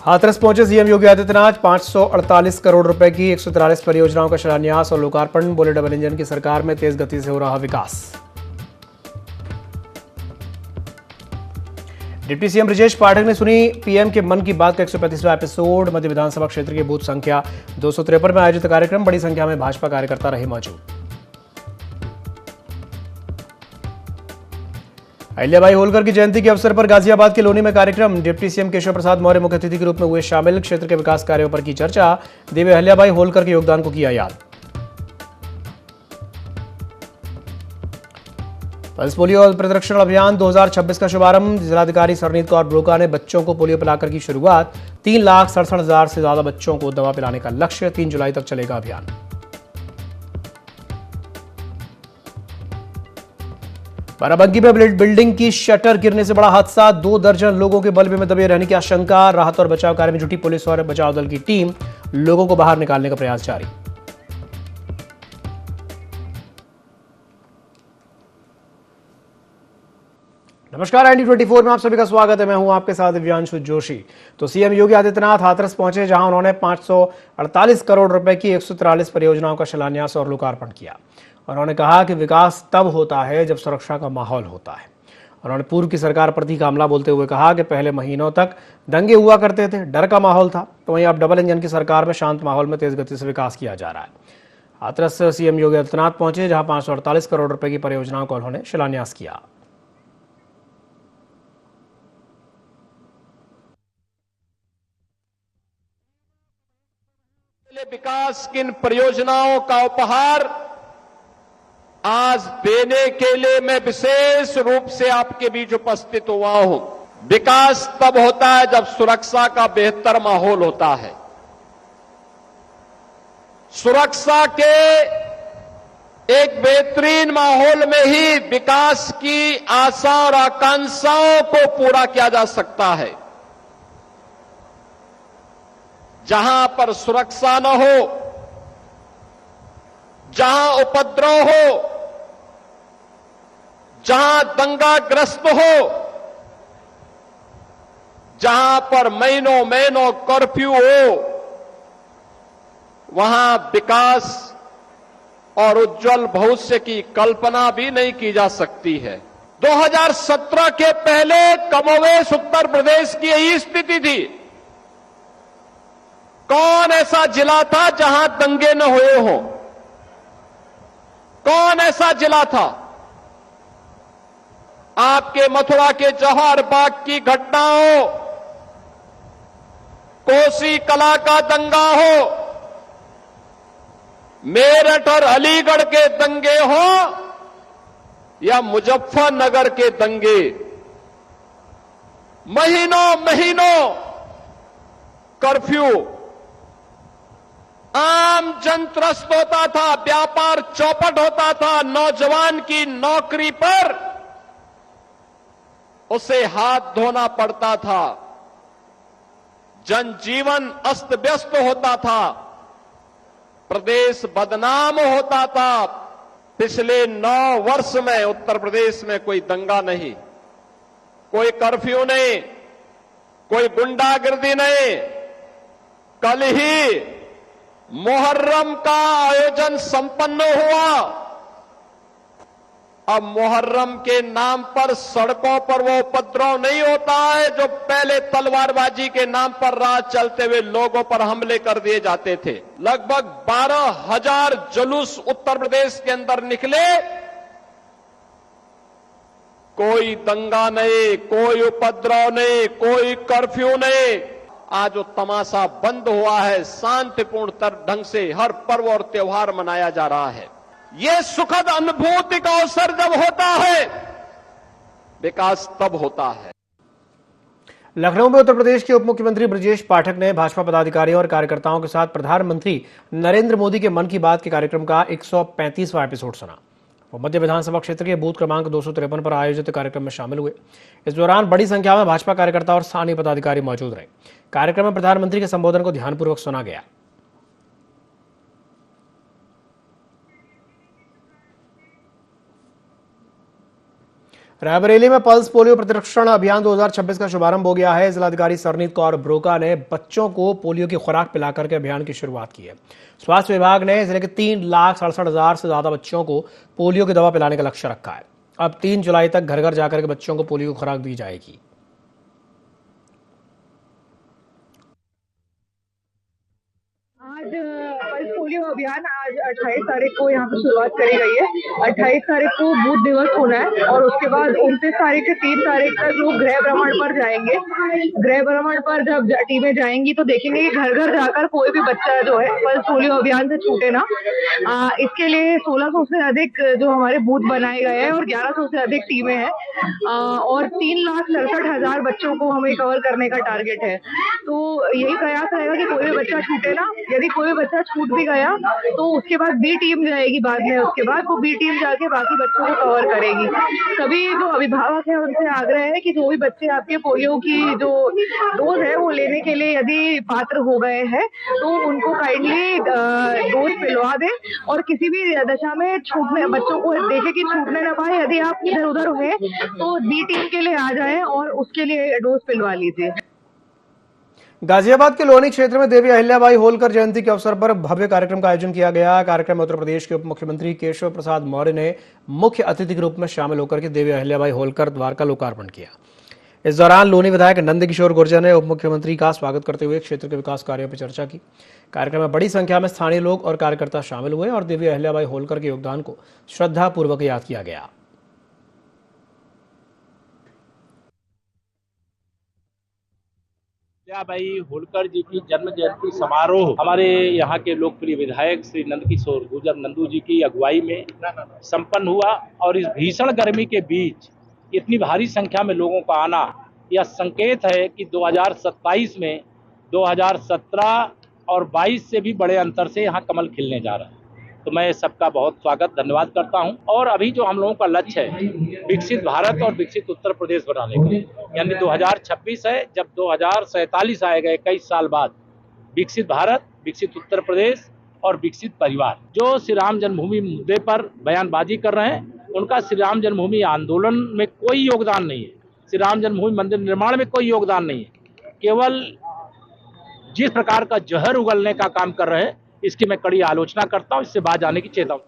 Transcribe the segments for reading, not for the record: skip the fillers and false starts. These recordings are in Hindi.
हाथरस पहुंचे सीएम योगी आदित्यनाथ। 548 करोड़ रुपए की 143 परियोजनाओं का शिलान्यास और लोकार्पण। बोले डबल इंजन की सरकार में तेज गति से हो रहा विकास। डिप्टी सीएम ब्रजेश पाठक ने सुनी पीएम के मन की बात का 135वां एपिसोड। मध्य विधानसभा क्षेत्र की बूथ संख्या 253 में आयोजित कार्यक्रम। बड़ी संख्या में भाजपा कार्यकर्ता रहे मौजूद। अहिल्याबाई होलकर की जयंती के अवसर पर गाजियाबाद के लोनी में कार्यक्रम। डिप्टी सीएम केशव प्रसाद मौर्य मुख्य अतिथि के रूप में हुए शामिल। क्षेत्र के विकास कार्यों पर की चर्चा। देवी अहिल्याबाई होलकर के योगदान को किया याद। पल्स पोलियो प्रतिरक्षण अभियान 2026 का शुभारंभ। जिलाधिकारी सरनीत कौर ब्रोका ने बच्चों को पोलियो पिलाकर की शुरुआत। 3,67,000 से ज्यादा बच्चों को दवा पिलाने का लक्ष्य। 3 जुलाई तक चलेगा अभियान। बाराबंकी में बिल्डिंग की शटर गिरने से बड़ा हादसा। 2 दर्जन लोगों के मलबे में दबे रहने की आशंका। राहत और बचाव कार्य में जुटी पुलिस और बचाव दल की टीम। लोगों को बाहर निकालने का प्रयास जारी। नमस्कार, ND24 में आप सभी का स्वागत है। मैं हूं आपके साथ दिव्यांशु जोशी। तो सीएम योगी आदित्यनाथ हाथरस पहुंचे, जहां उन्होंने 548 करोड़ रुपए की 143 परियोजनाओं का शिलान्यास और लोकार्पण किया। उन्होंने कहा कि विकास तब होता है जब सुरक्षा का माहौल होता है। उन्होंने पूर्व की सरकार पर तीखा हमला बोलते हुए कहा कि पहले महीनों तक दंगे हुआ करते थे, डर का माहौल था, तो वहीं अब डबल इंजन की सरकार में शांत माहौल में तेज गति से विकास किया जा रहा है। हाथरस सीएम योगी आदित्यनाथ पहुंचे, जहां 548 करोड़ रुपए की परियोजनाओं का उन्होंने शिलान्यास किया। विकास किन परियोजनाओं का उपहार आज देने के लिए मैं विशेष रूप से आपके बीच उपस्थित हुआ हूं। विकास तब होता है जब सुरक्षा का बेहतर माहौल होता है। सुरक्षा के एक बेहतरीन माहौल में ही विकास की आशा और आकांक्षाओं को पूरा किया जा सकता है। जहां पर सुरक्षा न हो, जहां उपद्रव हो, जहां दंगाग्रस्त हो, जहां पर महीनों कर्फ्यू हो, वहां विकास और उज्जवल भविष्य की कल्पना भी नहीं की जा सकती है। 2017 के पहले कमोवेश उत्तर प्रदेश की यही स्थिति थी। कौन ऐसा जिला था जहां दंगे न हुए हों? कौन ऐसा जिला था? आपके मथुरा के जौहर बाग की घटना हो, कोसी कला का दंगा हो, मेरठ और अलीगढ़ के दंगे हो या मुजफ्फरनगर के दंगे, महीनों कर्फ्यू, आम जन त्रस्त होता था, व्यापार चौपट होता था, नौजवान की नौकरी पर उसे हाथ धोना पड़ता था, जनजीवन अस्त व्यस्त होता था, प्रदेश बदनाम होता था। पिछले 9 वर्ष में उत्तर प्रदेश में कोई दंगा नहीं, कोई कर्फ्यू नहीं, कोई गुंडागर्दी नहीं। कल ही मुहर्रम का आयोजन संपन्न हुआ। अब मुहर्रम के नाम पर सड़कों पर वो उपद्रव नहीं होता है जो पहले तलवारबाजी के नाम पर राह चलते हुए लोगों पर हमले कर दिए जाते थे। लगभग 12,000 जुलूस उत्तर प्रदेश के अंदर निकले। कोई दंगा नहीं, कोई उपद्रव नहीं, कोई कर्फ्यू नहीं। आज वो तमाशा बंद हुआ है। शांतिपूर्ण ढंग से हर पर्व और त्योहार मनाया जा रहा है। ये सुखद अनुभूति का अवसर जब होता है, विकास तब होता है। लखनऊ में उत्तर प्रदेश के उप मुख्यमंत्री ब्रजेश पाठक ने भाजपा पदाधिकारियों और कार्यकर्ताओं के साथ प्रधानमंत्री नरेंद्र मोदी के मन की बात के कार्यक्रम का 135वां एपिसोड सुना। वो मध्य विधानसभा क्षेत्र के बूथ क्रमांक 253 पर आयोजित कार्यक्रम में शामिल हुए। इस दौरान बड़ी संख्या में भाजपा कार्यकर्ता और स्थानीय पदाधिकारी मौजूद रहे। कार्यक्रम में प्रधानमंत्री के संबोधन को ध्यानपूर्वक सुना गया। रायबरेली में पल्स पोलियो प्रतिरक्षण अभियान 2026 का शुभारंभ हो गया है। जिलाधिकारी सरनीत कौर ब्रोका ने बच्चों को पोलियो की खुराक पिलाकर के अभियान की शुरुआत की है। स्वास्थ्य विभाग ने जिले के 3,67,000 से ज्यादा बच्चों को पोलियो की दवा पिलाने का लक्ष्य रखा है। अब 3 जुलाई तक घर घर जाकर के बच्चों को पोलियो की खुराक दी जाएगी। आज पल्स पोलियो अभियान आज 28 तारीख को यहाँ पे शुरुआत करी गई है। 28 तारीख को बूथ दिवस होना है और उसके बाद 29 तारीख से 3 तारीख तक लोग गृह भ्रमण पर जाएंगे। गृह भ्रमण पर जब टीमें जाएंगी तो देखेंगे कि घर घर जाकर कोई भी बच्चा जो है पल्स पोलियो अभियान से छूटे ना। इसके लिए 1600 से अधिक जो हमारे बूथ बनाए गए हैं और 1100 से अधिक टीमें हैं और 3,67,000 बच्चों को हमें कवर करने का टारगेट है। तो यही प्रयास रहेगा कि कोई भी बच्चा छूटे ना। यदि कोई बच्चा छूट भी गया तो उसके बाद बी टीम जाएगी बाद में, उसके बाद वो बी टीम जाके बाकी बच्चों को कवर करेगी। सभी जो अभिभावक हैं उनसे आग्रह है कि जो भी बच्चे आपके पोलियो की जो डोज है वो लेने के लिए यदि पात्र हो गए हैं तो उनको काइंडली डोज पिलवा दें और किसी भी दशा में छूटने बच्चों को देखे कि छूटने ना पाए। यदि आप इधर उधर हैं तो बी टीम के लिए आ जाएं और उसके लिए डोज पिलवा लीजिए। गाजियाबाद के लोनी क्षेत्र में देवी अहिल्याबाई होलकर जयंती के अवसर पर भव्य कार्यक्रम का आयोजन किया गया। कार्यक्रम में उत्तर प्रदेश के उप मुख्यमंत्री केशव प्रसाद मौर्य ने मुख्य अतिथि के रूप में शामिल होकर के देवी अहिल्याबाई होलकर द्वार का लोकार्पण किया। इस दौरान लोनी विधायक नंदकिशोर गुर्जर ने उप मुख्यमंत्री का स्वागत करते हुए क्षेत्र के विकास कार्यों पर चर्चा की। कार्यक्रम में बड़ी संख्या में स्थानीय लोग और कार्यकर्ता शामिल हुए और देवी अहिल्याबाई होलकर के योगदान को श्रद्धापूर्वक याद किया गया। अहिल्याबाई होलकर जी की जन्म जयंती समारोह हमारे यहाँ के लोकप्रिय विधायक श्री नंदकिशोर गुर्जर नंदू जी की अगुवाई में संपन्न हुआ और इस भीषण गर्मी के बीच इतनी भारी संख्या में लोगों का आना यह संकेत है कि 2027 में 2017 और 22 से भी बड़े अंतर से यहाँ कमल खिलने जा रहा है। तो मैं सबका बहुत स्वागत धन्यवाद करता हूं। और अभी जो हम लोगों का लक्ष्य है विकसित भारत और विकसित उत्तर प्रदेश बनाने का, यानी 2026 है जब 2047 आएगा 21 साल बाद, विकसित भारत, विकसित उत्तर प्रदेश और विकसित परिवार। जो श्री राम जन्मभूमि मुद्दे पर बयानबाजी कर रहे हैं उनका श्री राम जन्मभूमि आंदोलन में कोई योगदान नहीं है, श्री राम जन्मभूमि मंदिर निर्माण में कोई योगदान नहीं है। केवल जिस प्रकार का जहर उगलने का काम कर रहे हैं इसकी मैं कड़ी आलोचना करता हूं, इससे बाहर जाने की चेतावनी।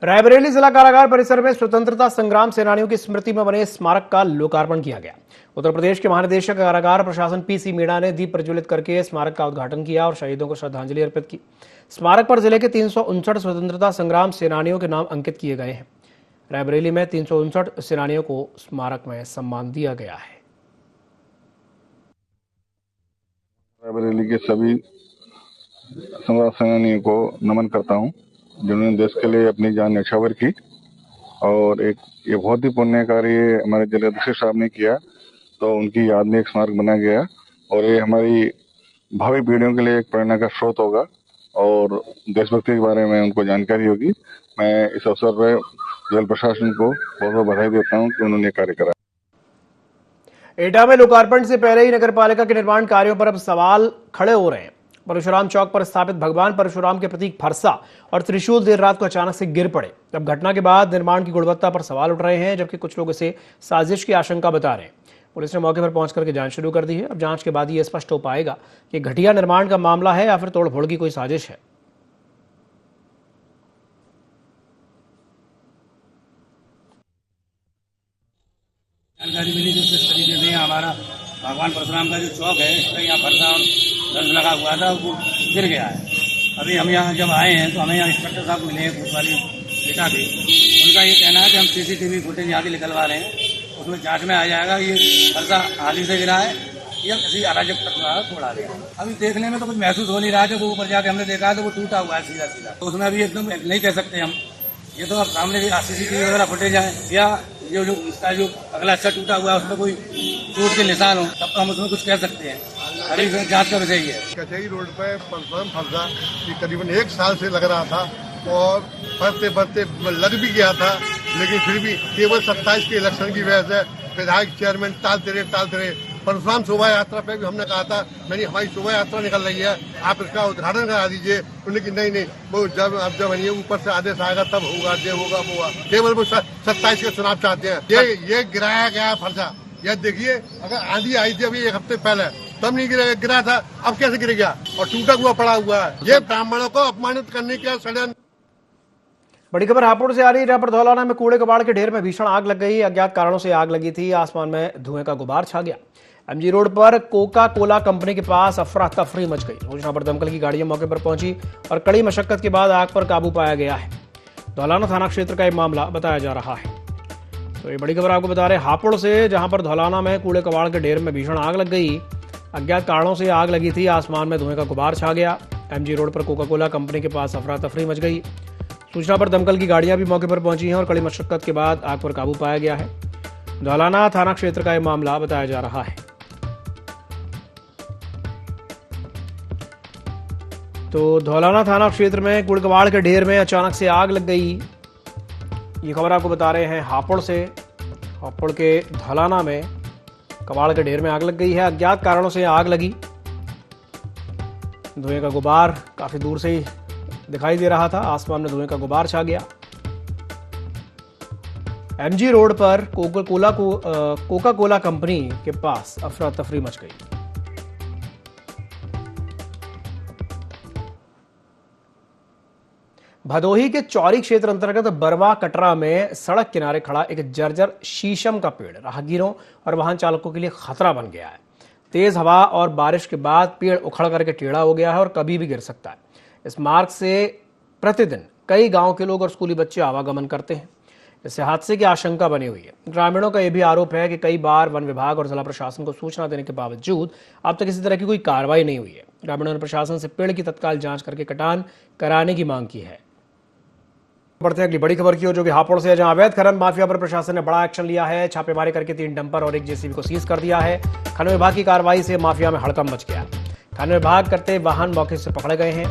रायबरेली जिला कारागार परिसर में स्वतंत्रता संग्राम सेनानियों की स्मृति में बने स्मारक का लोकार्पण किया गया। उत्तर प्रदेश के महानिदेशक कारागार प्रशासन पीसी मीणा ने दीप प्रज्वलित करके स्मारक का उद्घाटन किया और शहीदों को श्रद्धांजलि अर्पित की। स्मारक पर जिले के 359 स्वतंत्रता संग्राम सेनानियों के नाम अंकित किए गए हैं। रायबरेली में 359 सेनानियों को स्मारक में सम्मान दिया गया है। रायबरेली के सभी संग्राम सेनानियों को नमन करता हूं जिन्होंने देश के लिए अपनी जान न्यौछावर की और ये बहुत ही पुण्य कार्य हमारे जिलाधीश साहब ने किया, तो उनकी याद में एक स्मारक बनाया गया और ये हमारी भावी पीढ़ियों के लिए एक प्रेरणा का स्रोत होगा और देशभक्ति के बारे में उनको जानकारी होगी। मैं इस अवसर पर जिला प्रशासन को बहुत बहुत बधाई देता हूँ कि उन्होंने कार्य करा। एटा में लोकार्पण से पहले ही नगरपालिका के निर्माण कार्यों पर अब सवाल खड़े हो रहे हैं। परशुराम चौक पर स्थापित भगवान परशुराम के प्रतीक फरसा और त्रिशूल देर रात को अचानक से गिर पड़े। अब घटना के बाद निर्माण की गुणवत्ता पर सवाल उठ रहे हैं, जबकि कुछ लोग इसे साजिश की आशंका बता रहे हैं। पुलिस ने मौके पर पहुंच करके जांच शुरू कर दी है। अब जांच के बाद ही यह स्पष्ट हो पाएगा कि घटिया निर्माण का मामला है या फिर तोड़फोड़ की कोई साजिश है। जानकारी मिली जो किस तरीके से हमारा भगवान परशुराम का जो चौक है इस पर यहाँ फरसा और दर्ज लगा हुआ था वो गिर गया है। अभी हम यहाँ जब आए हैं तो हमें यहाँ इंस्पेक्टर साहब मिले हैं कोतवाली बेटा भी, उनका ये कहना है कि हम CCTV फुटेज यहाँ की निकलवा रहे हैं, उसमें जांच में आ जाएगा ये फरसा हाल ही से गिरा है या किसी अराजक तत्व द्वारा तोड़ा गया। अभी देखने में तो कुछ महसूस हो नहीं रहा है। जब ऊपर जाके हमने देखा है तो वो टूटा हुआ है सीधा सीधा, तो उसमें अभी एकदम नहीं कह सकते हम। ये तो अब सामने भी CCTV वगैरह फुटेज है या जो इसका जो अगला हिस्सा टूटा हुआ है उसमें कोई चोट के निशान हो तब तो हम उसमें कुछ कह सकते हैं। अभी जांच का विषय है। कचहरी रोड पर परशुराम फरसा करीबन 1 साल से लग रहा था और बढ़ते बढ़ते लग भी गया था, लेकिन फिर भी केवल 27 के इलेक्शन की वजह से विधायक चेयरमैन टालते रहे परशुराम शोभा यात्रा पे भी हमने कहा था मेरी हमारी शोभा यात्रा निकल रही है, आप इसका उद्घाटन करा दीजिए। उन्होंने कि नहीं वो जब ये ऊपर से आदेश आएगा तब होगा, ये होगा वो होगा। केवल वो 27 के चुनाव चाहते हैं। ये गिराया गया फर्जा। यह देखिए, अगर आंधी आई थी अभी 1 हफ्ते पहले तब नहीं गिरा था, अब कैसे गिर गया और टूटा हुआ पड़ा हुआ है। ये ब्राह्मणों को अपमानित करने का षड्यंत्र। बड़ी खबर हापुड़ से आ रही है, जहां पर धौलाना में कूड़े कबाड़ के ढेर में भीषण आग लग गई। अज्ञात कारणों से आग लगी थी, आसमान में धुएं का गुबार छा गया। एमजी रोड पर कोका कोला कंपनी के पास अफरा तफरी मच गई। सूचना पर दमकल की गाड़ियां मौके पर पहुंची और कड़ी मशक्कत के बाद आग पर काबू पाया गया है। धौलाना थाना क्षेत्र का यह मामला बताया जा रहा है। तो ये बड़ी खबर आपको बता रहे हापुड़ से, जहां पर धौलाना में कूड़े कबाड़ के ढेर में भीषण आग लग गई। अज्ञात कारणों से आग लगी थी, आसमान में धुएं का गुबार छा गया। एमजी रोड पर कोका कोला कंपनी के पास अफरा तफरी मच गई। सूचना पर दमकल की गाड़ियां भी मौके पर पहुंची हैं और कड़ी मशक्कत के बाद आग पर काबू पाया गया है। धौलाना थाना क्षेत्र का यह मामला बताया जा रहा है। तो धौलाना थाना क्षेत्र में कूड़े कबाड़ के ढेर में अचानक से आग लग गई। ये खबर आपको बता रहे हैं हापुड़ से। हापुड़ के धौलाना में कबाड़ के ढेर में आग लग गई है। अज्ञात कारणों से आग लगी। धुएं का गुबार काफी दूर से ही दिखाई दे रहा था, आसमान में धुएं का गुबार छा गया। एमजी रोड पर कोका कोला कंपनी के पास अफरा तफरी मच गई। भदोही के चौरी क्षेत्र अंतर्गत बरवा कटरा में सड़क किनारे खड़ा एक जर्जर शीशम का पेड़ राहगीरों और वाहन चालकों के लिए खतरा बन गया है। तेज हवा और बारिश के बाद पेड़ उखड़ करके टेढ़ा हो गया है और कभी भी गिर सकता है। इस मार्ग से प्रतिदिन कई गांव के लोग और स्कूली बच्चे आवागमन करते हैं। इससे हादसे की आशंका बनी हुई है। ग्रामीणों का यह भी आरोप है कि कई बार वन विभाग और जिला प्रशासन को सूचना देने के बावजूद अब तक किसी तरह की कोई कार्रवाई नहीं हुई है। ग्रामीणों ने प्रशासन से पेड़ की तत्काल जांच करके कटान कराने की मांग की है। बढ़ते हैं अगली बड़ी खबर की ओर, जो कि हापुड़ से है, जहां अवैध खनन माफिया पर प्रशासन ने बड़ा एक्शन लिया है। छापेमारी करके 3 डंपर और 1 जेसीबी को सीज कर दिया है। खनन विभाग की कार्रवाई से माफिया में हड़कंप मच गया। खनन विभाग करते वाहन मौके से पकड़े गए हैं।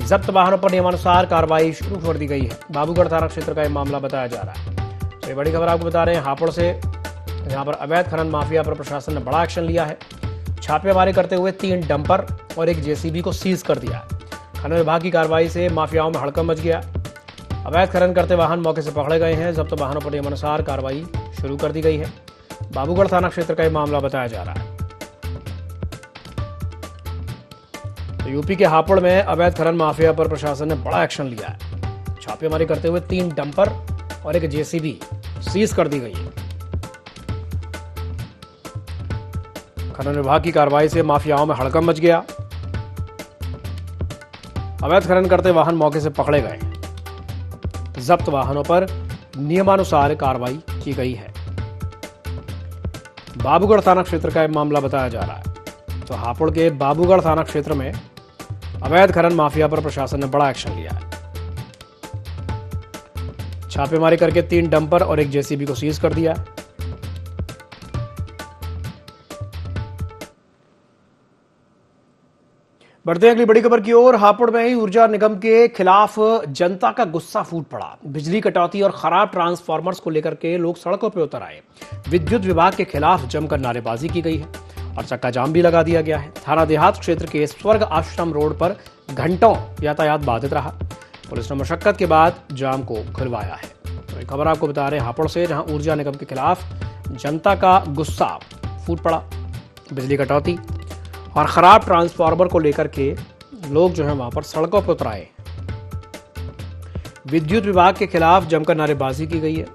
जब्त वाहनों पर नियमानुसार कार्रवाई शुरू कर दी गई है। बाबूगढ़ थाना क्षेत्र का यह मामला बताया जा रहा है। तो ये बड़ी खबर आपको बता रहे हैं हापुड़ से, जहां पर अवैध खनन माफिया पर प्रशासन ने बड़ा एक्शन लिया है। छापेमारी करते हुए 3 डंपर और 1 जेसीबी को सीज कर दिया। खनन विभाग की कार्रवाई से माफियाओं में हड़कंप मच गया। अवैध खनन करते वाहन मौके से पकड़े गए हैं। जब्त वाहनों पर नियमानुसार कार्रवाई शुरू कर दी गई है। बाबूगढ़ थाना क्षेत्र का यह मामला बताया जा रहा है। तो यूपी के हापुड़ में अवैध खनन माफिया पर प्रशासन ने बड़ा एक्शन लिया है। छापेमारी करते हुए 3 डंपर और 1 जेसीबी सीज कर दी गई है। खनन विभाग की कार्रवाई से माफियाओं में हड़कंप मच गया। अवैध खनन करते वाहन मौके से पकड़े गए। जब्त वाहनों पर नियमानुसार कार्रवाई की गई है। बाबूगढ़ थाना क्षेत्र का यह मामला बताया जा रहा है। तो हापुड़ के बाबूगढ़ थाना क्षेत्र में अवैध खनन माफिया पर प्रशासन ने बड़ा एक्शन लिया है। छापेमारी करके 3 डंपर और 1 जेसीबी को सीज कर दिया। बढ़ते हैं अगली बड़ी खबर की ओर। हापुड़ में ही ऊर्जा निगम के खिलाफ जनता का गुस्सा फूट पड़ा। बिजली कटौती और खराब ट्रांसफार्मर्स को लेकर के लोग सड़कों पर उतर आए। विद्युत विभाग के खिलाफ जमकर नारेबाजी की गई है और चक्का जाम भी लगा दिया गया है। थाना देहात क्षेत्र के स्वर्ग आश्रम रोड पर घंटों यातायात बाधित रहा। पुलिस ने मशक्कत के बाद जाम को खुलवाया है। तो खबर आपको बता रहे हैं हापुड़ से, जहां ऊर्जा निगम के खिलाफ जनता का गुस्सा फूट पड़ा। बिजली कटौती और खराब ट्रांसफार्मर को लेकर के लोग जो है वहां पर सड़कों पर उतर आए। विद्युत विभाग के खिलाफ जमकर नारेबाजी की गई है।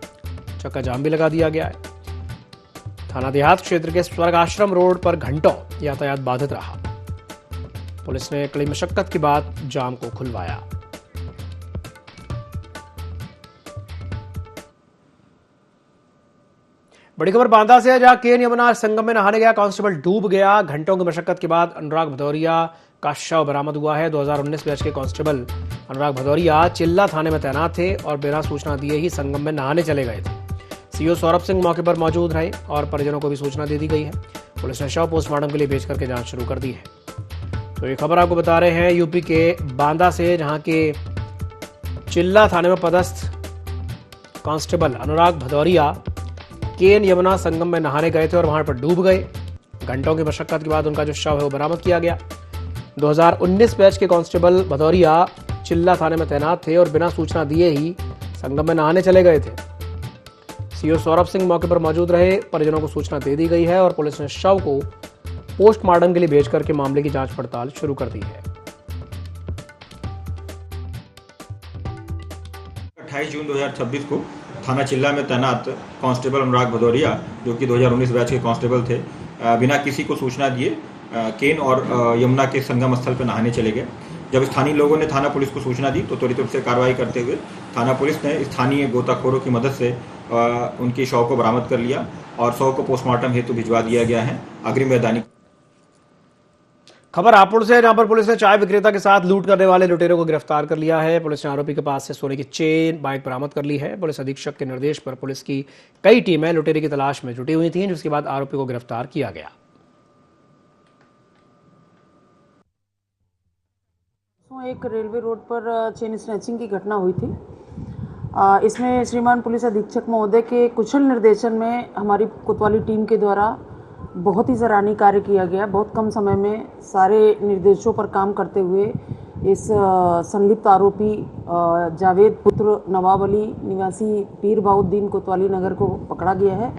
चक्का जाम भी लगा दिया गया है। थाना देहात क्षेत्र के स्वर्ग आश्रम रोड पर घंटों यातायात बाधित रहा। पुलिस ने कड़ी मशक्कत के बाद जाम को खुलवाया। बड़ी खबर बांदा से है, जहां केन यमुना संगम में नहाने गया कांस्टेबल डूब गया। घंटों की मशक्कत के बाद अनुराग भदौरिया का शव बरामद हुआ है। 2019 बैच के कांस्टेबल अनुराग भदौरिया चिल्ला थाने में तैनात थे और बिना सूचना दिए ही संगम में नहाने चले गए थे। सीओ सौरभ सिंह मौके पर मौजूद रहे और परिजनों को भी सूचना दे दी गई है। पुलिस ने शव पोस्टमार्टम के लिए भेज करके जांच शुरू कर दी है। तो ये खबर आपको बता रहे हैं यूपी के बांदा से, जहां के चिल्ला थाने में पदस्थ कांस्टेबल अनुराग भदौरिया केन यमुना संगम में नहाने गए थे और वहां पर डूब गए। घंटों की मशक्कत के बाद उनका जो शव है वो बरामद किया गया। 2019 बैच के कांस्टेबल भदौरिया चिल्ला थाने में तैनात थे और बिना सूचना दिए ही संगम में नहाने चले गए थे। सीओ सौरभ सिंह मौके पर मौजूद रहे। परिजनों को सूचना दे दी गई है और पुलिस ने शव को पोस्टमार्टम के लिए भेज करके मामले की जांच पड़ताल शुरू कर दी है। 28 जून 2026 को थाना चिल्ला में तैनात कांस्टेबल अनुराग भदौरिया, जो कि 2019 बैच के कांस्टेबल थे, बिना किसी को सूचना दिए केन और यमुना के संगम स्थल पर नहाने चले गए। जब स्थानीय लोगों ने थाना पुलिस को सूचना दी तो त्वरित रूप से कार्रवाई करते हुए थाना पुलिस ने स्थानीय गोताखोरों की मदद से उनके शव को बरामद कर लिया और शव को पोस्टमार्टम हेतु भिजवा दिया गया है। अग्रिम वैधानिक खबर हापुड़ से, जहां पर पुलिस ने चाय विक्रेता के साथ लूट करने वाले लुटेरों को गिरफ्तार कर लिया है। पुलिस ने आरोपी के पास से सोने की चेन, बाइक बरामद कर ली है। पुलिस अधीक्षक के निर्देश पर पुलिस की कई टीमें लुटेरे की तलाश में जुटी हुई थीं, जिसके बाद आरोपी को गिरफ्तार किया गया। एक रेलवे रोड पर चेन स्नैचिंग की घटना हुई थी। इसमें श्रीमान पुलिस अधीक्षक महोदय के कुशल निर्देशन में हमारी कोतवाली टीम के द्वारा बहुत ही सराहनीय कार्य किया गया। बहुत कम समय में सारे निर्देशों पर काम करते हुए इस संलिप्त आरोपी जावेद पुत्र नवाब अली निवासी पीर बाउद्दीन कोतवाली नगर को पकड़ा गया है,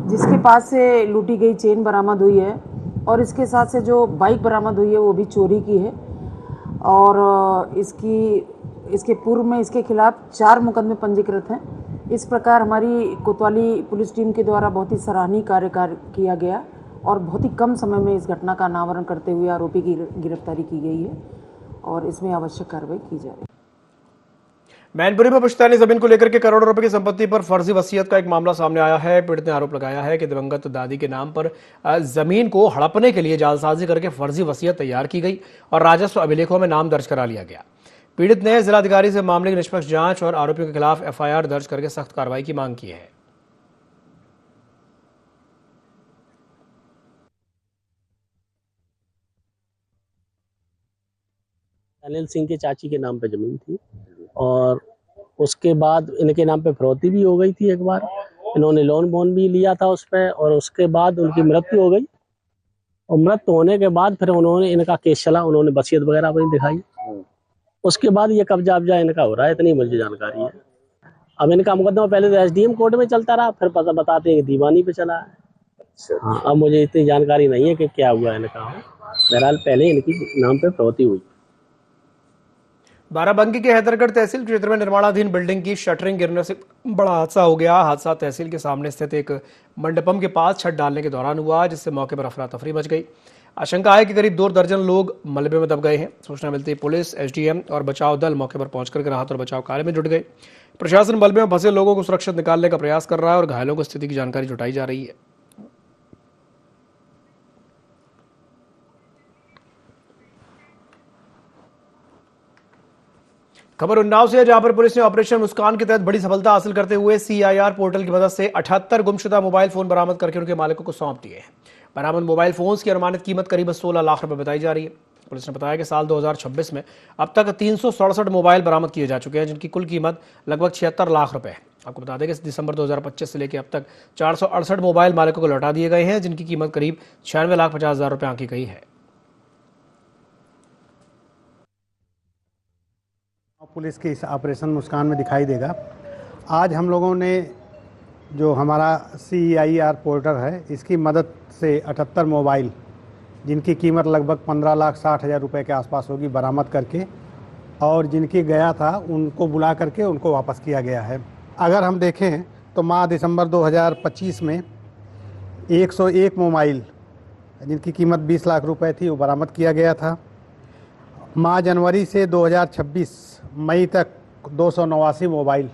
जिसके पास से लूटी गई चेन बरामद हुई है और इसके साथ से जो बाइक बरामद हुई है वो भी चोरी की है। और इसके पूर्व में इसके खिलाफ 4 मुकदमे पंजीकृत हैं। इस प्रकार हमारी कोतवाली पुलिस टीम के द्वारा बहुत ही सराहनीय कार्य किया गया और बहुत ही कम समय में इस घटना का अनावरण करते हुए आरोपी की गिरफ्तारी की गई है और इसमें आवश्यक कार्रवाई की जा रही है। मैनपुरी में पुश्तैनी जमीन को लेकर के करोड़ों रुपए की संपत्ति पर फर्जी वसीयत का एक मामला सामने आया है। पीड़ित ने आरोप लगाया है कि दिवंगत दादी के नाम पर जमीन को हड़पने के लिए जालसाजी करके फर्जी वसीयत तैयार की गई और राजस्व अभिलेखों में नाम दर्ज करा लिया गया। पीड़ित ने जिलाधिकारी से मामले की निष्पक्ष जांच और आरोपियों के खिलाफ एफआईआर दर्ज करके सख्त कार्रवाई की मांग की है। अनिल सिंह के चाची के नाम पे जमीन थी और उसके बाद इनके नाम पे फिरौती भी हो गई थी। एक बार इन्होंने लोन बोन भी लिया था उस पर और उसके बाद उनकी मृत्यु हो गई और मृत्यु होने के बाद फिर उन्होंने इनका केस चला, उन्होंने वसीयत वगैरह अपनी दिखाई। उसके बाद ये कब्जा अब्जा इनका हो रहा है, इतनी मुझे जानकारी है। अब इनका मुकदमा पहले तो एसडीएम कोर्ट में चलता रहा, फिर पता बताते हैं कि दीवानी पे चला है। हाँ, अब मुझे इतनी जानकारी नहीं है कि क्या हुआ इनका। बहरहाल पहले इनकी नाम पे फिरौती हुई। बाराबंकी के हैदरगढ़ तहसील क्षेत्र में निर्माणाधीन बिल्डिंग की शटरिंग गिरने से बड़ा हादसा हो गया। हादसा तहसील के सामने स्थित एक मंडपम के पास छत डालने के दौरान हुआ, जिससे मौके पर अफरा तफरी मच गई। आशंका है कि करीब 2 दर्जन लोग मलबे में दब गए हैं। सूचना मिलती पुलिस, एसडीएम और बचाव दल मौके पर पहुंचकर राहत और बचाव कार्य में जुट गए। प्रशासन मलबे में फंसे लोगों को सुरक्षित निकालने का प्रयास कर रहा है और घायलों को स्थिति की जानकारी जुटाई जा रही है। खबर उन्नाव से है, जहां पर पुलिस ने ऑपरेशन मुस्कान के तहत बड़ी सफलता हासिल करते हुए सीआईआर पोर्टल की मदद से 78 गुमशुदा मोबाइल फोन बरामद करके उनके मालिकों को सौंप दिए हैं। बरामद मोबाइल फोन्स की अनुमानित कीमत करीब 16 लाख रुपए बताई जा रही है। पुलिस ने बताया कि साल 2026 में अब तक 367 मोबाइल बरामद किए जा चुके हैं, जिनकी कुल कीमत लगभग 76 लाख रुपए है। आपको बता दें कि दिसंबर 2025 से लेकर अब तक 468 मोबाइल मालिकों को लौटा दिए गए हैं, जिनकी कीमत करीब 96,50,000 रुपए आंकी गई है। पुलिस के इस ऑपरेशन मुस्कान में दिखाई देगा। आज हम लोगों ने जो हमारा CIR पोर्टल है, इसकी मदद से 78 मोबाइल, जिनकी कीमत लगभग 15,60,000 रुपये के आसपास होगी, बरामद करके और जिनकी गया था उनको बुला करके उनको वापस किया गया है। अगर हम देखें तो माह दिसंबर 2025 में 101 मोबाइल, जिनकी कीमत 20 लाख रुपए थी, वो बरामद किया गया था। माह जनवरी से 2026 मई तक 289 मोबाइल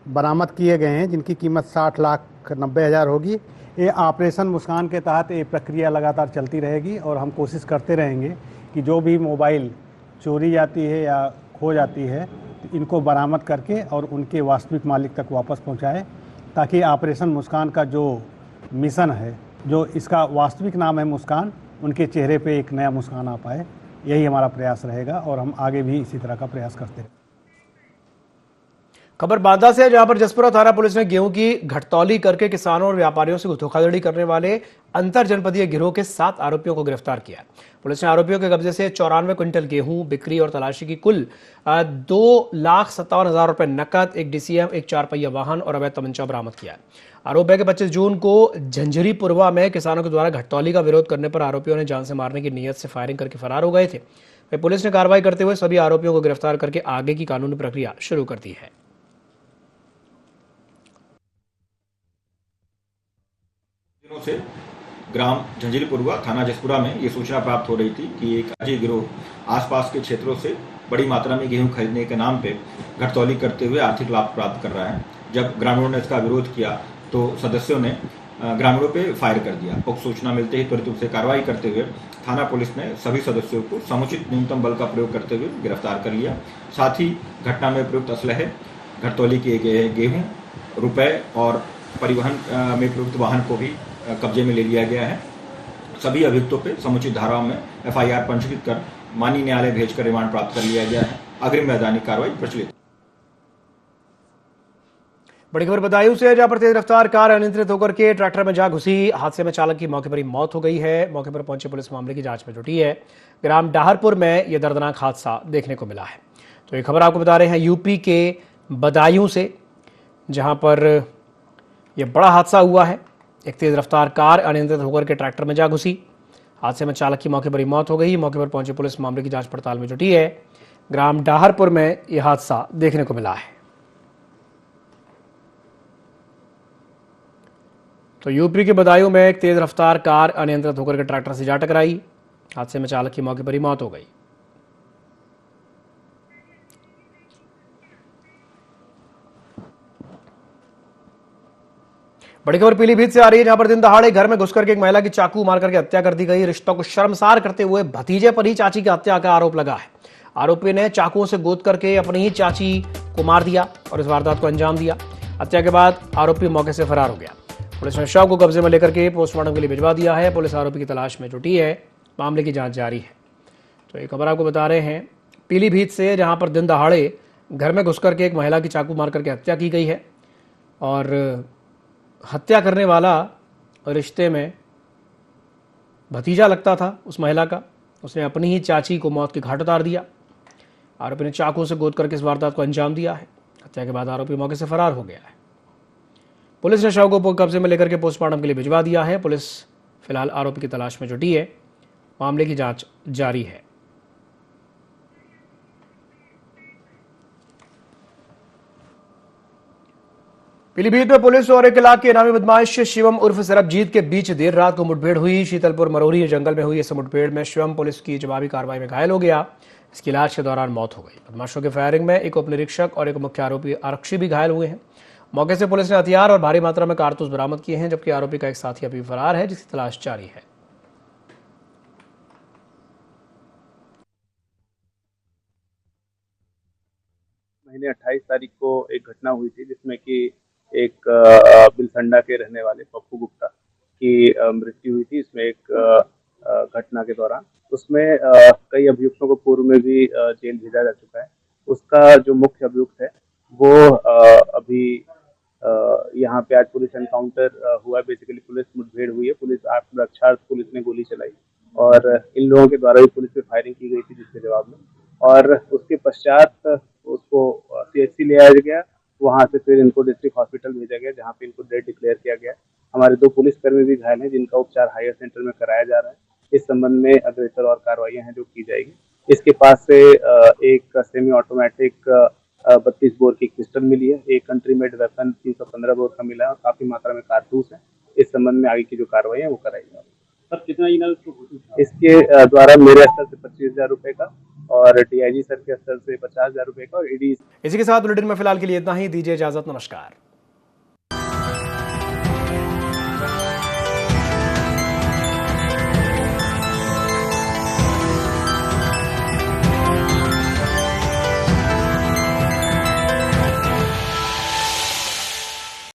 बरामद किए गए हैं, जिनकी कीमत 60,90,000 होगी। ये ऑपरेशन मुस्कान के तहत ये प्रक्रिया लगातार चलती रहेगी और हम कोशिश करते रहेंगे कि जो भी मोबाइल चोरी जाती है या खो जाती है तो इनको बरामद करके और उनके वास्तविक मालिक तक वापस पहुंचाएं, ताकि ऑपरेशन मुस्कान का जो मिशन है, जो इसका वास्तविक नाम है मुस्कान, उनके चेहरे पे एक नया मुस्कान आ पाए। यही हमारा प्रयास रहेगा और हम आगे भी इसी तरह का प्रयास करते रहेंगे। खबर बांदा से है, जहां पर जसपुरा थाना पुलिस ने गेहूं की घटतौली करके किसानों और व्यापारियों से धोखाधड़ी करने वाले अंतर जनपदीय गिरोह के 7 आरोपियों को गिरफ्तार किया। पुलिस ने आरोपियों के कब्जे से 94 क्विंटल गेहूं, बिक्री और तलाशी की कुल 2,57,000 रुपए नकद, एक डीसीएम, एक 4 पहिया वाहन और अवैध तमंचा बरामद किया। आरोप है कि 25 जून को झंझरी पुरवा में किसानों के द्वारा घटतौली का विरोध करने पर आरोपियों ने जान से मारने की नीयत से फायरिंग करके फरार हो गए थे। वहीं पुलिस ने कार्रवाई करते हुए सभी आरोपियों को गिरफ्तार करके आगे की कानूनी प्रक्रिया शुरू कर दी है। दिनों से ग्राम झंझरीपुरवा थाना जसपुरा में ये सूचना प्राप्त हो रही थी कि एक अजय गिरोह आसपास के क्षेत्रों से बड़ी मात्रा में गेहूं खरीदने के नाम पे घटतौली करते हुए आर्थिक लाभ प्राप्त कर रहा है। जब ग्रामीणों ने इसका विरोध किया तो सदस्यों ने ग्रामीणों पे फायर कर दिया। उक्त सूचना मिलते ही त्वरित रूप से कार्रवाई करते हुए थाना पुलिस ने सभी सदस्यों को समुचित न्यूनतम बल का प्रयोग करते हुए गिरफ्तार कर लिया। साथ ही घटना में प्रयुक्त असलहे, घटतौली किए गए गेहूं, रुपए और परिवहन में प्रयुक्त वाहन को भी कब्जे में ले लिया गया है। सभी अभियुक्तों पे समुचित धाराओं में एफआईआर पंजीकृत कर माननीय न्यायालय भेजकर रिमांड प्राप्त कर लिया गया है। अग्रिम वैधानिक कार्रवाई प्रचलित। बड़ी खबर बदायूं से, जहां पर तेज रफ्तार कार अनियंत्रित होकर के ट्रैक्टर में जा घुसी। हादसे में चालक की मौके पर ही मौत हो गई है। मौके पर पहुंची पुलिस मामले की जांच में जुटी है। ग्राम डाहरपुर में यह दर्दनाक हादसा देखने को मिला है। तो ये खबर आपको बता रहे हैं यूपी के बदायूं से, जहां पर यह बड़ा हादसा हुआ है। एक तेज रफ्तार कार अनियंत्रित होकर के ट्रैक्टर में जा घुसी। हादसे में चालक की मौके पर ही मौत हो गई। मौके पर पहुंची पुलिस मामले की जांच पड़ताल में जुटी है। ग्राम डाहरपुर में यह हादसा देखने को मिला है। तो यूपी के बदायूं में एक तेज रफ्तार कार अनियंत्रित होकर के ट्रैक्टर से जा टकराई। हादसे में चालक की मौके पर ही मौत हो गई। बड़ी खबर पीलीभीत से आ रही है, जहां पर दिन दहाड़े घर में घुसकर के एक महिला की चाकू मार करके हत्या कर दी गई। रिश्तों को शर्मसार करते हुए भतीजे पर ही चाची की हत्या का आरोप लगा है। आरोपी ने चाकुओं से गोद करके अपनी ही चाची को मार दिया और इस वारदात को अंजाम दिया। हत्या के बाद आरोपी मौके से फरार हो गया। पुलिस ने शव को कब्जे में लेकर के पोस्टमार्टम के लिए भिजवा दिया है। पुलिस आरोपी की तलाश में जुटी है। मामले की जांच जारी है। तो ये खबर आपको बता रहे हैं पीलीभीत से, जहां पर दिन दहाड़े घर में घुसकर के एक महिला की चाकू मार करके हत्या की गई है। और हत्या करने वाला रिश्ते में भतीजा लगता था उस महिला का। उसने अपनी ही चाची को मौत के घाट उतार दिया। आरोपी ने चाकू से गोद करके इस वारदात को अंजाम दिया है। हत्या के बाद आरोपी मौके से फरार हो गया है। पुलिस ने शव को कब्जे में लेकर के पोस्टमार्टम के लिए भिजवा दिया है। पुलिस फिलहाल आरोपी की तलाश में जुटी है। मामले की जांच जारी है। पीलीभीत में पुलिस और 1 लाख के इनामी बदमाश शिवम उर्फ सरबजीत के बीच देर रात को मुठभेड़ हुई। शीतलपुर मरोरी जंगल में हुई इस मुठभेड़ में शिवम पुलिस की जवाबी कार्रवाई में घायल हो गया। इसकी इलाज के दौरान मौत हो गई। बदमाशों के फायरिंग में एक उपनिरीक्षक और एक मुख्य आरोपी आरक्षी भी घायल हुए हैं। मौके से पुलिस ने हथियार और भारी मात्रा में कारतूस बरामद किए हैं, जबकि आरोपी का एक साथी अभी फरार है, जिसकी तलाश जारी है। महीने 28 तारीख को एक घटना हुई थी, जिसमें कि एक बिलसंडा के रहने वाले पप्पू गुप्ता की मृत्यु हुई थी। इसमें एक घटना के दौरान उसमें कई अभियुक्तों को पूर्व में भी जेल भेजा जा चुका है। उसका जो मुख्य अभियुक्त है वो अभी यहाँ पे आज पुलिस एनकाउंटर हुआ। बेसिकली पुलिस मुठभेड़ हुई है। पुलिस आत्मरक्षार्थ पुलिस ने गोली चलाई और इन लोगों के द्वारा भी पुलिस पे फायरिंग की गई थी, जिसके जवाब में। और उसके पश्चात उसको सीएचसी ले आया गया। वहां से फिर इनको डिस्ट्रिक्ट हॉस्पिटल भेजा गया, जहाँ पे इनको डेड डिक्लेयर किया गया। हमारे 2 पुलिसकर्मी भी घायल हैं, जिनका उपचार हायर सेंटर में कराया जा रहा है। इस संबंध में अग्रेसर और कार्रवाइयां हैं जो की जाएगी। इसके पास से एक सेमी ऑटोमेटिक 32 बोर की पिस्टल मिली है। एक कंट्री मेड वेपन 315 बोर का मिला है और काफी मात्रा में कारतूस है। इस संबंध में आगे की जो कार्रवाई है वो कराई जाएगी। सर कितना इनाम इसके द्वारा मेरे स्तर से 25,000 रुपए का और डीआईजी सर के स्तर से 50,000 रुपए का और ईडी। इसी के साथ बुलेटिन में फिलहाल के लिए इतना ही। दीजिए इजाजत। नमस्कार।